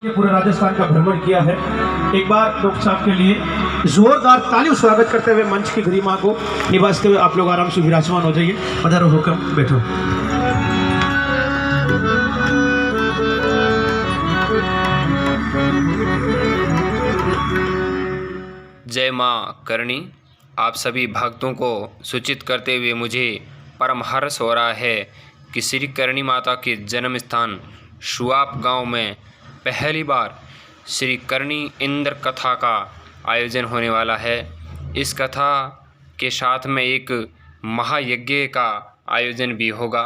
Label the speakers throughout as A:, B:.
A: ये पूरे राजस्थान का भ्रमण किया है। एक बार डॉक्टर साहब के लिए जोरदार तालियों स्वागत करते हुए मंच की गरिमा को निवासते हुए आप लोग आराम से विराजमान हो जाइए। पधारो, हुक्म, बैठो।
B: जय माँ करणी। आप सभी भक्तों को सूचित करते हुए मुझे परम हर्ष हो रहा है कि श्री करणी माता के जन्म स्थान शुआप गांव में पहली बार श्री करणी इंद्र कथा का आयोजन होने वाला है। इस कथा के साथ में एक महायज्ञ का आयोजन भी होगा।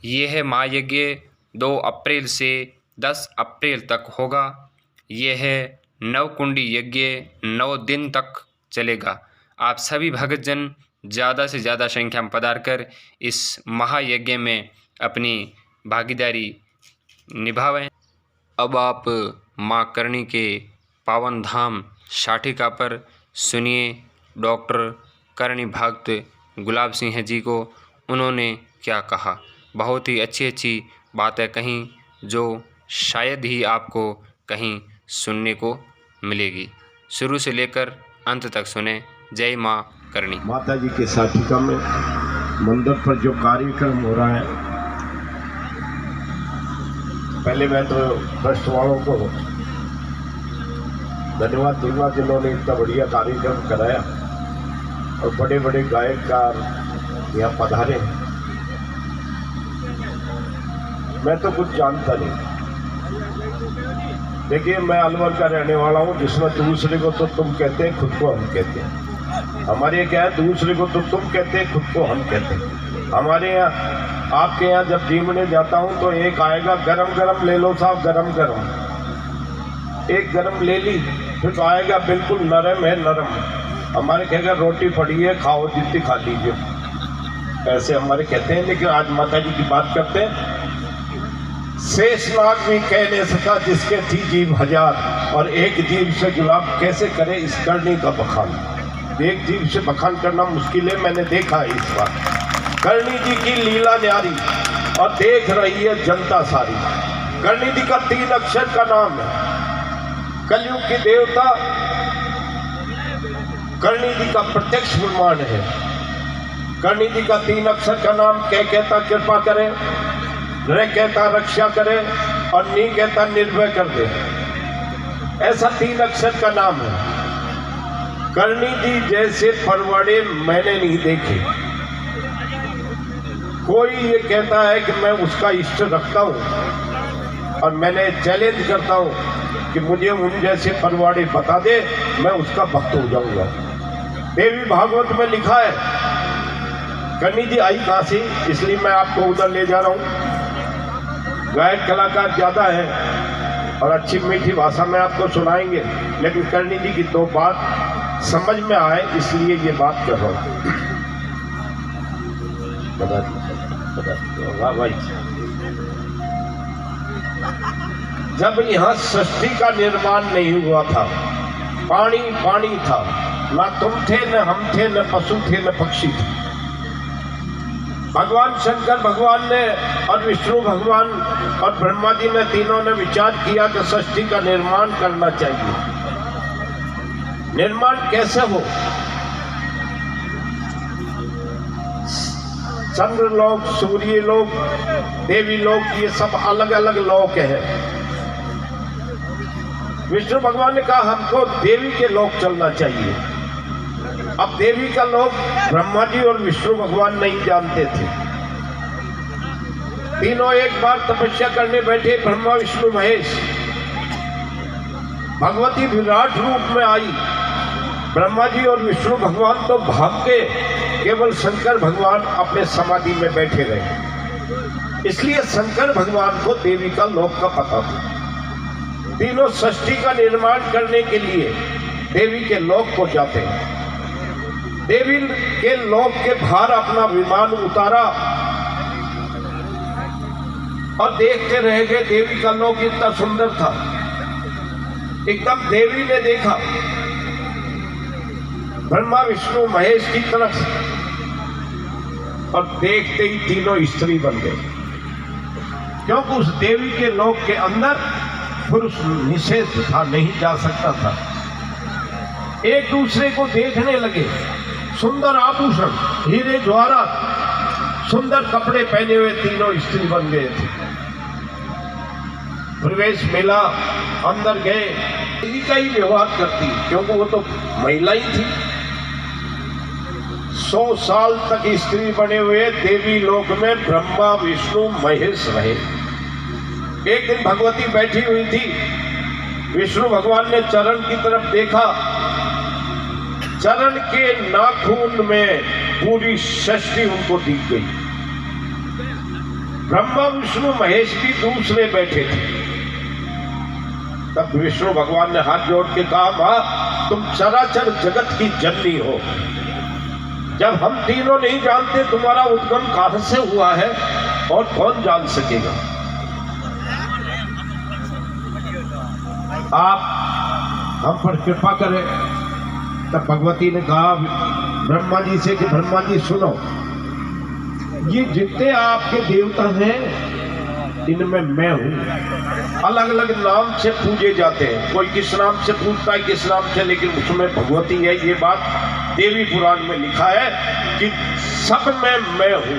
B: यह महायज्ञ 2 अप्रैल से 10 अप्रैल तक होगा। यह नवकुंडी यज्ञ 9 दिन तक चलेगा। आप सभी भक्तजन ज़्यादा से ज़्यादा संख्या में पधार कर इस महायज्ञ में अपनी भागीदारी निभावें। अब आप माँ करणी के पावन धाम शाटिका पर सुनिए डॉक्टर करणी भक्त गुलाब सिंह जी को उन्होंने क्या कहा। बहुत ही अच्छी बातें कहीं जो शायद ही आपको कहीं सुनने को मिलेगी। शुरू से लेकर अंत तक सुने। जय माँ करणी।
C: माता जी के शाटिका में मंदिर पर जो कार्यक्रम हो रहा है, पहले मैं तो ट्रस्ट वालों को धन्यवाद दूंगा जिन्होंने इतना बढ़िया कार्यक्रम कराया और बड़े बड़े गायककार यहाँ पधारे। मैं तो कुछ जानता नहीं। देखिए, मैं अलवर का रहने वाला हूँ, जिसमें दूसरे को तो तुम कहते हैं, खुद को हम कहते हैं। हमारे क्या है, दूसरे को तो तुम कहते हैं, खुद को हम कहते हैं। हमारे यहाँ, आपके यहाँ जब जीवने जाता हूँ तो एक आएगा, गरम गरम ले लो साहब, गरम गरम। एक गरम ले ली, फिर तो आएगा बिल्कुल नरम है, नरम। हमारे कहेगा रोटी पड़ी है, खाओ जितनी खा लीजिए, ऐसे हमारे कहते हैं। लेकिन आज माता जी की बात करते हैं। शेषनाग भी कह नहीं सका जिसके थी जीव हजार, और एक जीव से गुलाब कैसे करे इस करनी का बखान। एक जीव से बखान करना मुश्किल है, मैंने देखा है इस बार। करणी जी की लीला न्यारी और देख रही है जनता सारी। करणी जी का 3 अक्षर का नाम है, कलयुग की देवता। करणी जी का प्रत्यक्ष प्रमाण है। करणी जी का 3 अक्षर का नाम कह कहता कृपा करे, र कहता रक्षा करे, और नी कहता निर्भय कर दे। ऐसा 3 अक्षर का नाम है। करणी जी जैसे परवाड़े मैंने नहीं देखे। कोई ये कहता है कि मैं उसका इष्ट रखता हूँ, और मैंने चैलेंज करता हूँ कि मुझे उन जैसे परवाड़े बता दे, मैं उसका भक्त हो जाऊंगा। देवी भागवत में लिखा है, करणी जी आई कहाँ से, इसलिए मैं आपको उधर ले जा रहा हूँ। गायक कलाकार ज़्यादा है और अच्छी मीठी भाषा में आपको सुनाएंगे, लेकिन करणी जी की 2 बात समझ में आए, इसलिए ये बात कर रहा हूँ। भाई, जब यहाँ सृष्टि का निर्माण नहीं हुआ था, पानी पानी था, ना तुम थे, न हम थे, न पशु थे, न पक्षी थे। भगवान शंकर भगवान ने और विष्णु भगवान और ब्रह्मा जी ने, तीनों ने विचार किया कि सृष्टि का निर्माण करना चाहिए। निर्माण कैसे हो? चंद्र लोक, सूर्य लोक, देवी लोक, ये सब अलग अलग लोक है। विष्णु भगवान ने कहा हमको देवी के लोक चलना चाहिए। अब देवी का लोक ब्रह्मा जी और विष्णु भगवान नहीं जानते थे। तीनों एक बार तपस्या करने बैठे, ब्रह्मा विष्णु महेश। भगवती विराट रूप में आई। ब्रह्मा जी और विष्णु भगवान तो भाग के, केवल शंकर भगवान अपने समाधि में बैठे रहे। इसलिए शंकर भगवान को देवी का लोक का पता था। तीनों सृष्टि का निर्माण करने के लिए देवी के लोक को जाते हैं। देवी के लोक के बाहर अपना विमान उतारा और देखते रह गए। देवी का लोक इतना सुंदर था। एकदम देवी ने देखा ब्रह्मा विष्णु महेश की तरफ, और देखते ही तीनों स्त्री बन गए, क्योंकि उस देवी के लोक के अंदर पुरुष निषेध था, नहीं जा सकता था। एक दूसरे को देखने लगे, सुंदर आभूषण, हीरे जवाहरात, सुंदर कपड़े पहने हुए तीनों स्त्री बन गए थे। प्रवेश मिला, अंदर गए, इसी का ही व्यवहार करती, क्योंकि वो तो महिला ही थी। 100 साल तक स्त्री बने हुए देवी लोक में ब्रह्मा विष्णु महेश रहे। एक दिन भगवती बैठी हुई थी, विष्णु भगवान ने चरण की तरफ देखा, चरण के नाखून में पूरी षष्ठी उनको दिख गई। ब्रह्मा विष्णु महेश भी दूसरे बैठे थे। तब विष्णु भगवान ने हाथ जोड़ के कहा, मां तुम चराचर जगत की जननी हो, जब हम तीनों नहीं जानते तुम्हारा उद्गम कहां से हुआ है और कौन जान सकेगा। आप हम पर कृपा करें। तब भगवती ने कहा ब्रह्मा जी से कि ब्रह्मा जी सुनो, ये जितने आपके देवता हैं इनमें मैं हूं। अलग अलग नाम से पूजे जाते हैं, कोई किस नाम से पूजता है, किस नाम से, लेकिन उसमें भगवती है। ये बात देवी पुराण में लिखा है कि सब में मैं हूं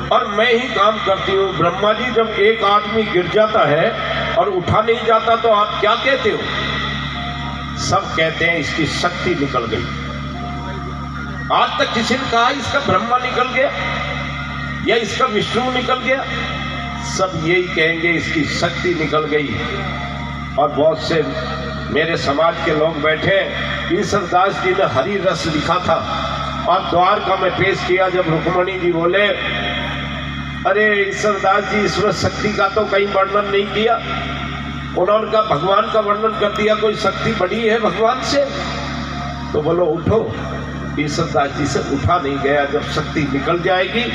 C: और मैं ही काम करती हूं। ब्रह्मा जी, जब एक आदमी गिर जाता है और उठा नहीं जाता तो आप क्या कहते हो? सब कहते हैं इसकी शक्ति निकल गई। आज तक किसी ने कहा इसका ब्रह्मा निकल गया या इसका विष्णु निकल गया? सब यही कहेंगे इसकी शक्ति निकल गई। और बहुत से मेरे समाज के लोग बैठे, ईश्वरदास जी ने हरि रस लिखा था और द्वारका में पेश किया। जब रुक्मणी जी बोले, अरे ईश्वरदास जी इसमें शक्ति का तो कहीं वर्णन नहीं किया, उन्होंने कहा भगवान का वर्णन कर दिया, कोई शक्ति बड़ी है भगवान से? तो बोलो उठो, ईश्वरदास जी से उठा नहीं गया। जब शक्ति निकल जाएगी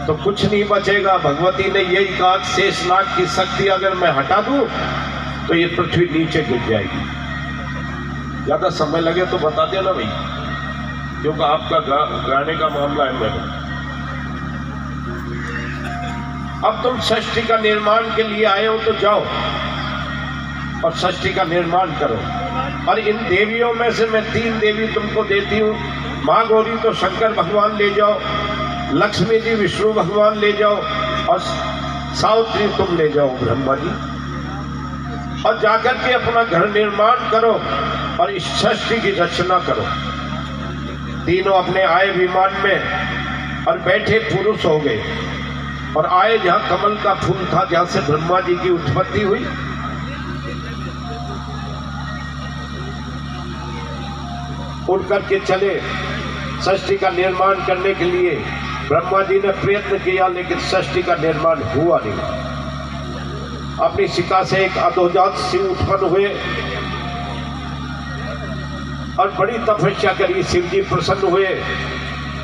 C: तो कुछ नहीं बचेगा। भगवती ने यही कहा, शेषनाग की शक्ति अगर मैं हटा दूं तो ये पृथ्वी नीचे गिर जाएगी। ज्यादा समय लगे तो बता देना भाई, क्योंकि आपका गाने का मामला है मेरा। अब तुम षष्ठी का निर्माण के लिए आए हो तो जाओ और षष्ठी का निर्माण करो। और इन देवियों में से मैं 3 देवी तुमको देती हूँ। माँ गौरी तो शंकर भगवान ले जाओ, लक्ष्मी जी विष्णु भगवान ले जाओ और सावित्री तुम ले जाओ ब्रह्मा जी, और जाकर के अपना घर निर्माण करो और इस षष्ठी की रचना करो। तीनों अपने आए विमान में और बैठे पुरुष हो गए और आए जहां कमल का फूल था, जहां से ब्रह्मा जी की उत्पत्ति हुई। उड़ करके चले षष्ठी का निर्माण करने के लिए। ब्रह्मा जी ने प्रयत्न किया लेकिन षष्ठी का निर्माण हुआ नहीं। अपनी शिखा से एक अधोजात शिव उत्पन्न हुए और बड़ी तपस्या करी। शिव जी प्रसन्न हुए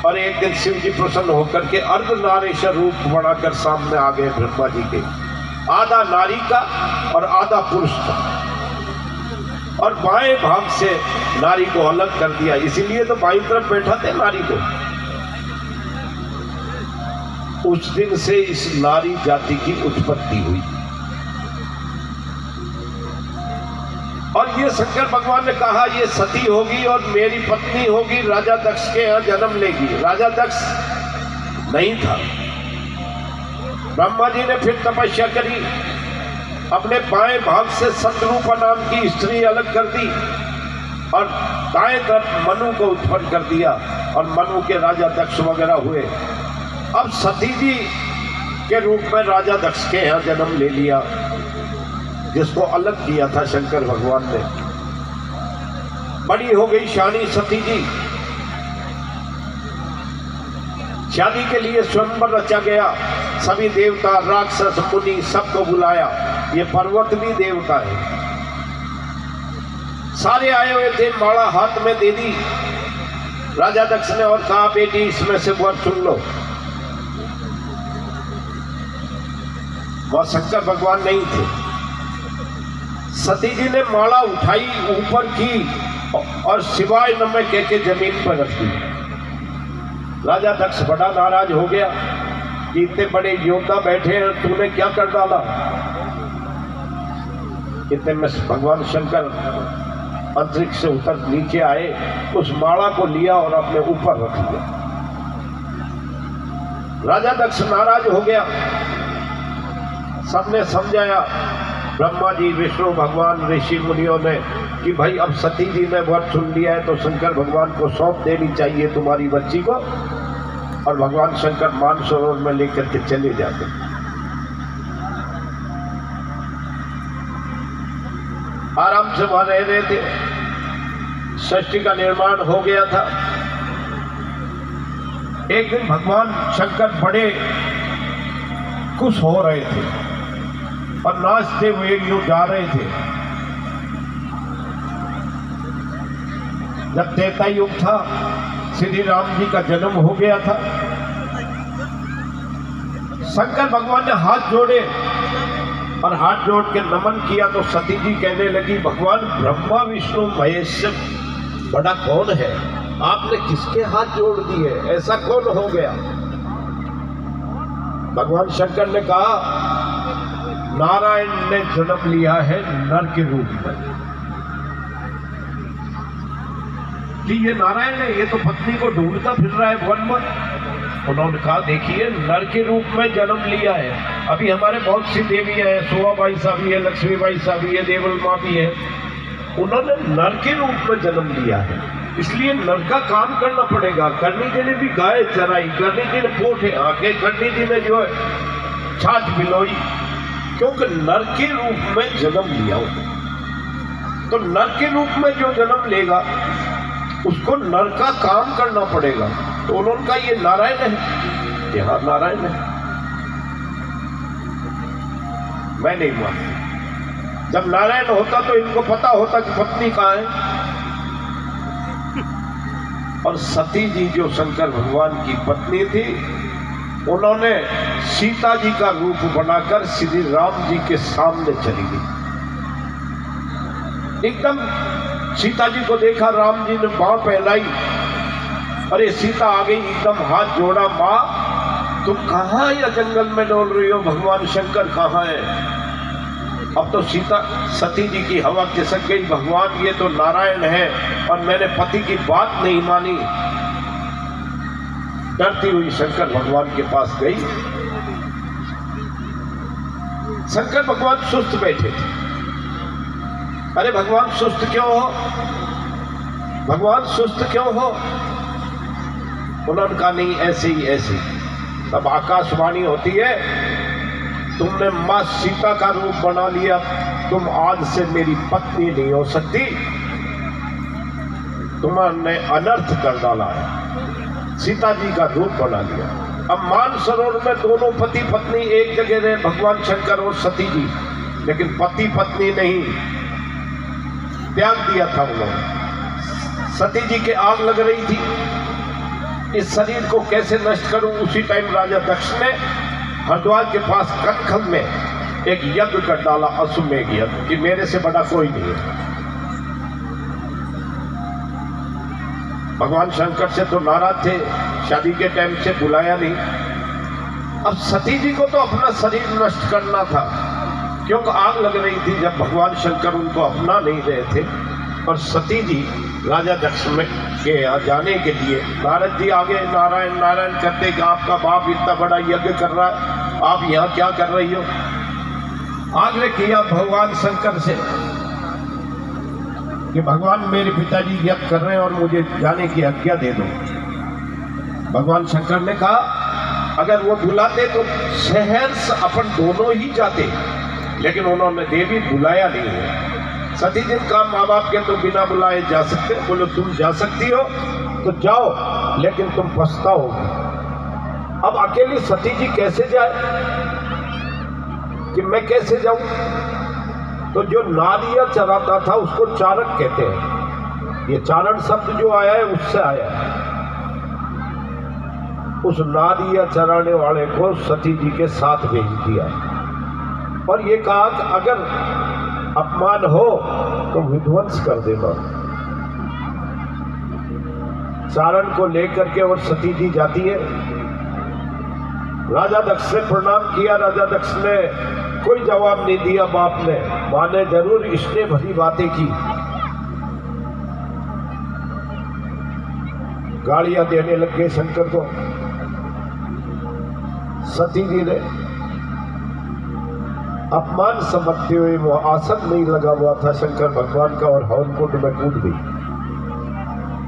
C: और एक दिन शिव जी प्रसन्न होकर के अर्धनारीश्वर रूप बनाकर सामने आ गए ब्रह्मा जी के। आधा नारी का और आधा पुरुष का, और बाएं भाग से नारी को अलग कर दिया। इसीलिए तो बाईं तरफ बैठा थे नारी को। उस दिन से इस नारी जाति की उत्पत्ति हुई। और ये शंकर भगवान ने कहा ये सती होगी और मेरी पत्नी होगी, राजा दक्ष के यहाँ जन्म लेगी। राजा दक्ष नहीं था। ब्रह्मा जी ने फिर तपस्या करी, अपने बाएं भाग से सतरूपा नाम की स्त्री अलग कर दी और दाएं तरफ मनु को उत्पन्न कर दिया और मनु के राजा दक्ष वगैरह हुए। अब सती जी के रूप में राजा दक्ष के यहाँ जन्म ले लिया, जिसको अलग किया था शंकर भगवान ने। बड़ी हो गई शानी सती जी। शादी के लिए स्वयंवर रचा गया। सभी देवता, राक्षस, मुनि सबको बुलाया। ये पर्वत भी देवता है। सारे आए हुए थे, माला हाथ में दे दी राजा दक्ष ने और कहा बेटी इसमें से वर चुन लो। वह शंकर भगवान नहीं थे। सती जी ने माला उठाई, ऊपर की और शिवाय नमः कह के जमीन पर रख दी। राजा दक्ष बड़ा नाराज हो गया कि इतने बड़े योद्धा बैठे हैं, तूने क्या कर डाला। इतने में भगवान शंकर अंतरिक्ष से उतर नीचे आए, उस माला को लिया और अपने ऊपर रख लिया। राजा दक्ष नाराज हो गया। सबने समझाया, ब्रह्मा जी, विष्णु भगवान, ऋषि मुनियों ने, कि भाई अब सती जी ने वर सुन लिया है तो शंकर भगवान को सौंप देनी चाहिए तुम्हारी बच्ची को। और भगवान शंकर मानसरोवर में लेकर के चले जाते। आराम से वहां रह रहे थे। सृष्टि का निर्माण हो गया था। एक दिन भगवान शंकर बड़े खुश हो रहे थे और नाचते हुए यूं जा रहे थे। जब त्रेता युग था, श्री राम जी का जन्म हो गया था। शंकर भगवान ने हाथ जोड़े और हाथ जोड़ के नमन किया तो सती जी कहने लगी, भगवान ब्रह्मा विष्णु महेश से बड़ा कौन है? आपने किसके हाथ जोड़ दिए? ऐसा कौन हो गया? भगवान शंकर ने कहा, नारायण ने जन्म लिया है नर के रूप में। कि ये नारायण है, ये तो पत्नी को ढूंढता फिर रहा है वन में। उन्होंने कहा, देखिए नर के रूप में जन्म लिया है। अभी हमारे बहुत सी देवियां हैं, शोभाबाई सा भी है, लक्ष्मीबाई सा भी है, देवल माँ भी है। उन्होंने नर के रूप में जन्म लिया है, इसलिए नर का काम करना पड़ेगा। करनी जी ने भी गाय चराई, करनी जी ने पोठे आके, करनी जी ने जो है छाछ बिलोई, क्योंकि नर के रूप में जन्म लिया हो। तो नर के रूप में जो जन्म लेगा उसको नर का काम करना पड़ेगा। तो उन्होंने कहा, ये नारायण है। हाँ नारायण है। मैं नहीं मानता। जब नारायण होता तो इनको पता होता कि पत्नी कहाँ है। और सती जी जो शंकर भगवान की पत्नी थी, उन्होंने सीता जी का रूप बनाकर श्री राम जी के सामने चली गई। एकदम सीता जी को देखा, राम जी ने बांह फैलाई, अरे सीता आ गई, एकदम हाथ जोड़ा, माँ तुम कहाँ या जंगल में डोल रही हो? भगवान शंकर कहाँ है? अब तो सीता सती जी की हवा खिसक गई, भगवान ये तो नारायण है और मैंने पति की बात नहीं मानी। डरती हुई शंकर भगवान के पास गई। शंकर भगवान सुस्त बैठे थे। अरे भगवान सुस्त क्यों हो? भगवान सुस्त क्यों हो? उन्होंने कहा, नहीं ऐसे ही ऐसे। तब आकाशवाणी होती है, तुमने मां सीता का रूप बना लिया, तुम आज से मेरी पत्नी नहीं हो सकती। तुमने अनर्थ कर डाला है। सीता जी का रूप बना लिया। अब मानसरोवर में दोनों पति पत्नी एक जगह रहे, भगवान शंकर और सती जी, लेकिन पति पत्नी नहीं, त्याग दिया था उन्होंने। सती जी के आग लग रही थी, इस शरीर को कैसे नष्ट करूं। उसी टाइम राजा दक्ष ने हरिद्वार के पास कनखल में एक यज्ञ कर डाला, अश्वमेध यज्ञ, कि मेरे से बड़ा कोई नहीं है। भगवान शंकर से तो नाराज थे, शादी के टाइम से बुलाया नहीं। अब सती जी को तो अपना शरीर नष्ट करना था, क्योंकि आग लग रही थी जब भगवान शंकर उनको अपना नहीं रहे थे। और सती जी राजा दक्ष में के यहाँ जाने के लिए नारद जी आगे नारायण नारायण करते कि आपका बाप इतना बड़ा यज्ञ कर रहा है, आप यहाँ क्या कर रही हो? आग्रह किया भगवान शंकर से कि भगवान मेरे पिताजी यज्ञ कर रहे हैं और मुझे जाने की आज्ञा दे दो। भगवान शंकर ने कहा, अगर वो बुलाते तो शहर से अपन दोनों ही जाते, लेकिन उन्होंने देवी बुलाया नहीं है। सती दिन का माँ बाप के तो बिना बुलाए जा सकते। बोलो तुम जा सकती हो तो जाओ, लेकिन तुम पछताओगे। अब अकेली सती जी कैसे जाए, कि मैं कैसे जाऊं? तो जो नारिया चराता था उसको चारक कहते हैं। ये चारण शब्द जो आया है उससे आया है। उस नारिया चराने वाले को सती जी के साथ भेज दिया और ये कहा कि अगर अपमान हो तो विध्वंस कर देना। चारण को लेकर के और सती जी जाती है। राजा दक्ष ने प्रणाम किया। राजा दक्ष ने कोई जवाब नहीं दिया बाप ने। माँ ने जरूर इसने भरी बातें की, गालियां देने लग गए शंकर को। सती जी ने अपमान समझते हुए वो आसन नहीं लगा हुआ था शंकर भगवान का और हवन कुंड में कूद गई।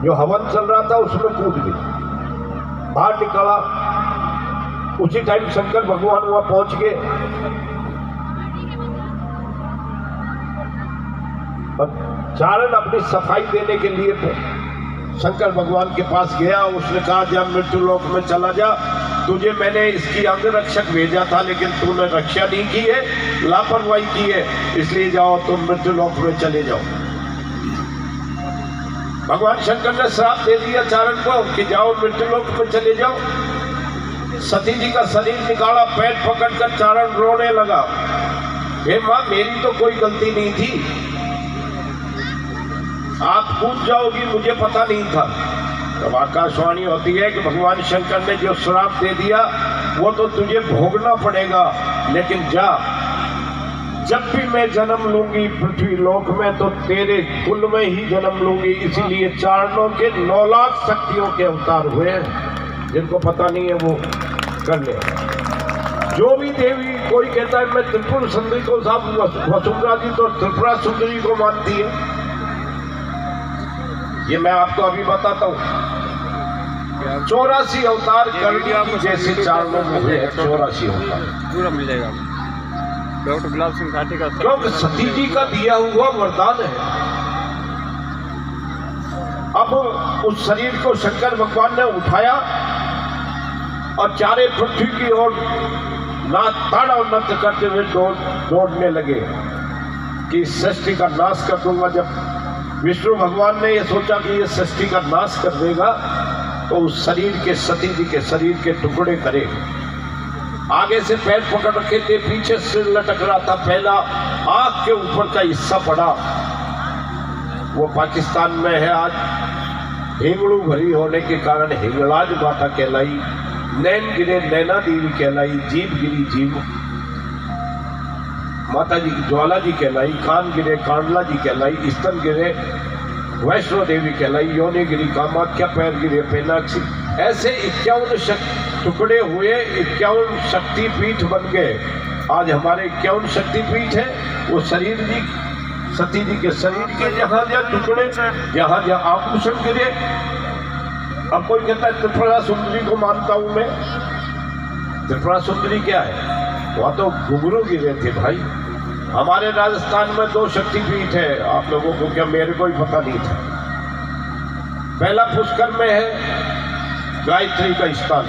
C: जो हवन चल रहा था उसमें कूद गई, बाहर निकाला। उसी टाइम शंकर भगवान वहां पहुंच गए और चारण अपनी सफाई देने के लिए शंकर भगवान के पास गया। उसने कहा जब मृत्यु लोक में चला जा, तुझे मैंने इसकी अंगरक्षक भेजा था लेकिन तूने रक्षा नहीं की है, लापरवाही की है, इसलिए जाओ तुम मृत्यु लोक में चले जाओ। भगवान शंकर ने श्राप दे दिया चारण को कि जाओ मृत्यु लोक में चले जाओ। सती जी का शरीर निकाला, पैर पकड़कर चारण रोने लगा, हे माँ मेरी तो कोई गलती नहीं थी, आप कूद जाओगी मुझे पता नहीं था। तब आकाशवाणी होती है कि भगवान शंकर ने जो श्राप दे दिया वो तो तुझे भोगना पड़ेगा, लेकिन जा, जब भी मैं जन्म लूंगी पृथ्वी लोक में तो तेरे कुल में ही जन्म लूंगी। इसीलिए चारणों के 9 लाख शक्तियों के अवतार हुए हैं, जिनको पता नहीं है वो कर ले। जो भी देवी, कोई कहता है मैं त्रिपुर सुंदरी को, साहब वसुंधरा जी तो त्रिपुरा सुंदरी को मानती है। ये मैं आपको अभी बताता हूँ। 84 अवतार करनी जैसे चारणों में हुए, 84 अवतार
D: पूरा मिल जाएगा। डॉक्टर गुलाब सिंह घाटी का,
C: क्योंकि सती जी का दिया हुआ वरदान है। अब उस शरीर को शंकर भगवान ने उठाया और चारे पृथ्वी की ओर ताड़ाव नृत्य करते हुए दौड़ने लगे कि इस सृष्टि का नाश कर दूंगा। जब विष्णु भगवान ने यह सोचा कि ये सृष्टि का नाश कर देगा तो उस शरीर के, सती जी के शरीर के टुकड़े करे। आगे से पैर पकड़ रखे थे, पीछे सिर लटक रहा था, पहला आंख के ऊपर का हिस्सा पड़ा। वो पाकिस्तान में है आज। हिंगड़ू भरी होने के कारण हिंगलाज माता कहलाई, नैन गिरे नैना देवी कहलाई, जीव गिरी जीव माता जी ज्वाला जी कहलाई, कान गिरे कांडला जी कहलाई, स्तन गिरे वैष्णो देवी कहलाई, योनि गिरी कामाख्या, पैर गिरे पेनाक्षी। ऐसे 51 टुकड़े हुए, 51 शक्तिपीठ बन गए। आज हमारे 51 शक्तिपीठ है। वो शरीर जी, सती जी के शरीर के जहाँ जहाँ टुकड़े, जहाँ जहाँ आभूषण गिरे। अब कोई कहता है त्रिपुरा सुंदरी को मानता हूँ मैं। त्रिपुरा सुंदरी क्या है? वहाँ तो घुंघरू गिरे थे भाई। हमारे राजस्थान में 2 शक्तिपीठ है, आप लोगों को क्या, मेरे को ही पता नहीं था। पहला पुष्कर में है गायत्री का स्थान,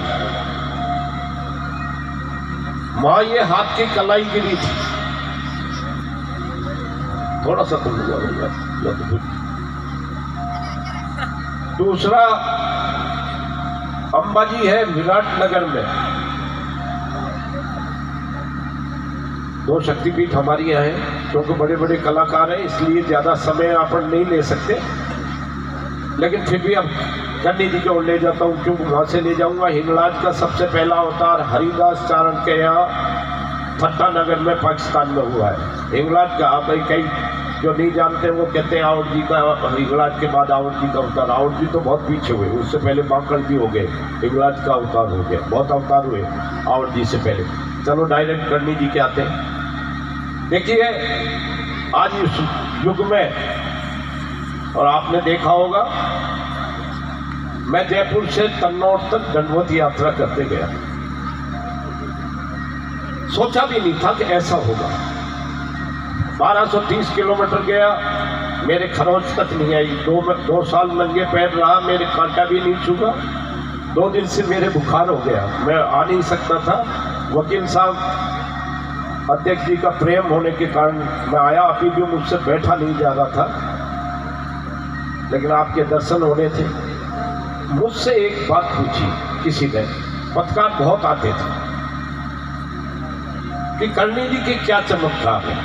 C: वहां ये हाथ की कलाई गिरी थी। थोड़ा सा तुम दूसरा अंबाजी है विराटनगर में। 2 शक्तिपीठ हमारी यहाँ है। क्योंकि बड़े बड़े कलाकार हैं इसलिए ज़्यादा समय अपन नहीं ले सकते, लेकिन फिर भी अब करनी जी की ओर ले जाता हूँ, क्योंकि वहाँ से ले जाऊँगा। हिंगलाज का सबसे पहला अवतार हरिदास चारण के यहाँ फट्टा नगर में पाकिस्तान में हुआ है। हिंगलाज का आप कई जो नहीं जानते वो कहते हैं आवड़ जी का, हिंगलाज के बाद आवड़ जी का अवतार। आवड़ जी तो बहुत पीछे हुए, उससे पहले बांकड़ जी हो गए, हिंगलाज का अवतार हो गया। बहुत अवतार हुए आवड़ जी से पहले। चलो डायरेक्ट करनी जी के आते हैं। देखिए आज इस युग में, और आपने देखा होगा, मैं जयपुर से तन्नौर तक दंडवत यात्रा करते गया। सोचा भी नहीं था कि ऐसा होगा। 1230 किलोमीटर गया, मेरे खरोच तक नहीं आई। 2 साल नंगे पैर रहा, मेरे कांटा भी नहीं चुका। 2 दिन से मेरे बुखार हो गया, मैं आ नहीं सकता था। वकील साहब अध्यक्ष जी का प्रेम होने के कारण मैं आया। अभी भी मुझसे बैठा नहीं जा रहा था, लेकिन आपके दर्शन होने थे। मुझसे एक बात पूछी किसी ने, पत्रकार बहुत आते थे, कि करणी जी के क्या चमत्कार है।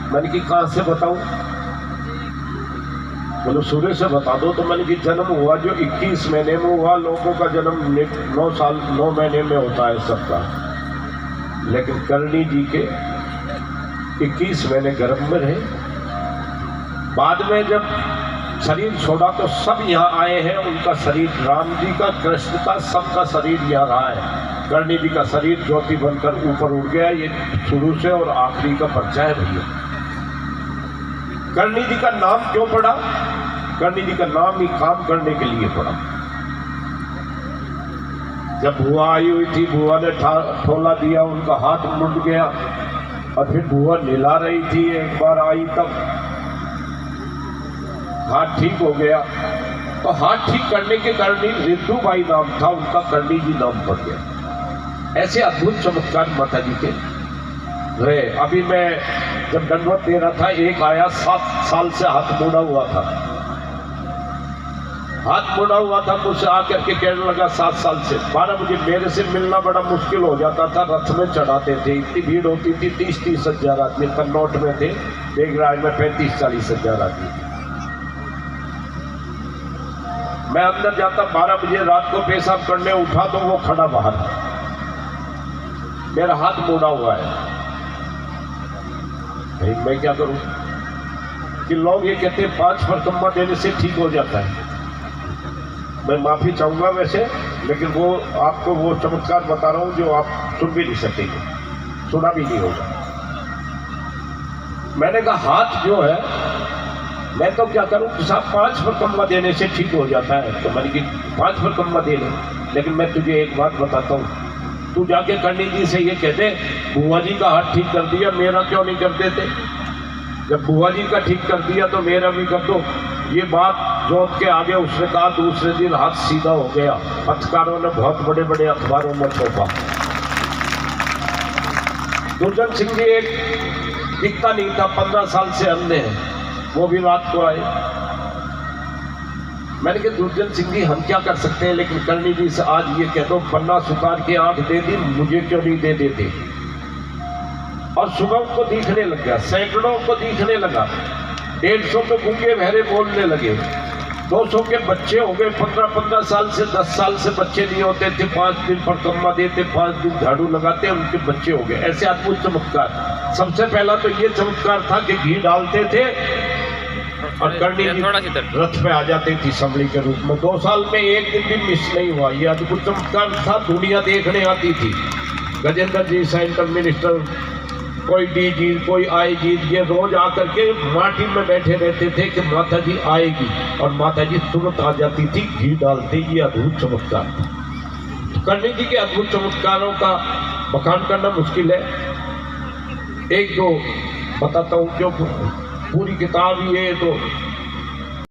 C: मैंने कि कहाँ से बताऊं? बोलो सूर्य से बता दो। तो मैंने कि जन्म हुआ जो 21 महीने में हुआ, लोगों का जन्म 9 साल 9 महीने में होता है सबका, लेकिन करणी जी के 21 महीने गर्भ में रहे। बाद में जब शरीर छोड़ा तो सब यहाँ आए हैं। उनका शरीर राम जी का, कृष्ण का, सबका शरीर यहाँ रहा है। कर्णी जी का शरीर ज्योति बनकर ऊपर उड़ गया। ये शुरू से और आखिरी का पर्चा है भैया। कर्णी जी का नाम क्यों पड़ा? कर्णी जी का नाम ही काम करने के लिए पड़ा। जब बुआ आई हुई थी, बुआ ने ठोला दिया, उनका हाथ मुड़ गया और फिर बुआ निला रही थी। एक बार आई तब हाथ ठीक हो गया, तो हाथ ठीक करने के कारण रिद्धूबाई नाम था उनका, कर्णी जी नाम पड़ गया। ऐसे अद्भुत चमत्कार माता जी के रहे। अभी मैं जब दंडवत दे रहा था, एक आया 7 साल से हाथ मोड़ा हुआ था। हाथ मोड़ा हुआ था, मुझसे आकर के कहने लगा 7 साल से 12 बजे मेरे से मिलना बड़ा मुश्किल हो जाता था। रथ में चढ़ाते थे, इतनी भीड़ होती थी, 30-30 हजार आदमी कन्नौट में थे। बेगराज में 35-40 हजार आदमी थे। मैं अंदर जाता 12 बजे रात को पेशाब करने उठा तो वो खड़ा बाहर, मेरा हाथ मोड़ा हुआ है। भाई मैं क्या करूं कि लोग ये कहते हैं 5 परकम्मा देने से ठीक हो जाता है। मैं माफी चाहूंगा वैसे, लेकिन वो आपको वो चमत्कार बता रहा हूं जो आप सुन भी नहीं सकेंगे, सुना भी नहीं होगा। मैंने कहा हाथ जो है, मैं तो क्या करूं कि साहब 5 परकम्मा देने से ठीक हो जाता है। तो मैंने कि 5 परकम्मा दे ले, लेकिन मैं तुझे एक बात बताता हूं, तू जाके कर्णी जी से ये कह दे बुआ जी का हाथ ठीक कर दिया, मेरा क्यों नहीं कर देते? जब बुआ जी का ठीक कर दिया तो मेरा भी कर दो। ये बात जोत के आगे उसने कहा। दूसरे दिन हाथ सीधा हो गया। पत्रकारों ने बहुत बड़े बड़े अखबारों में छापा। दुर्जन सिंह जी एक दिखता नहीं था, 15 साल से अंधे हैं, वो भी रात को आए। मैंने कहा दुर्जन सिंह जी हम क्या कर सकते हैं, लेकिन कर्णी जी से आज ये कह दो पन्ना सुतार के आंख दे दी, मुझे क्यों नहीं दे देते? और सुबह को दिखने लग गया, सैकड़ों को दिखने लगा। 150 पे गूंगे बहरे बोलने लगे। 200 के बच्चे हो गए। 15-15 साल से 10 साल से बच्चे नहीं होते थे। 5 दिन परकम्मा देते, 5 दिन झाड़ू लगाते, उनके बच्चे हो गए। ऐसे अद्भुत चमत्कार। सबसे पहला तो ये चमत्कार था कि घी डालते थे और कर्णी जी रथ पे आ जाती थी संभली के रूप में। 2 साल में एक दिन भी मिस नहीं हुआ। ये अद्भुत चमत्कार था, दुनिया देखने आती थी। गजेंद्र जी सेंट्रल मिनिस्टर, कोई डीजी, कोई आईजी, ये रोज आकर के माटी में बैठे रहते थे कि माता जी आएगी, और माता जी तुरंत आ जाती थी, घी डालती। ये अद्भुत चमत्कार था। तो कर्णी जी के अद्भुत चमत्कारों का बखान करना मुश्किल है। 1-2 बताता हूँ, क्यों पूरी किताब ये तो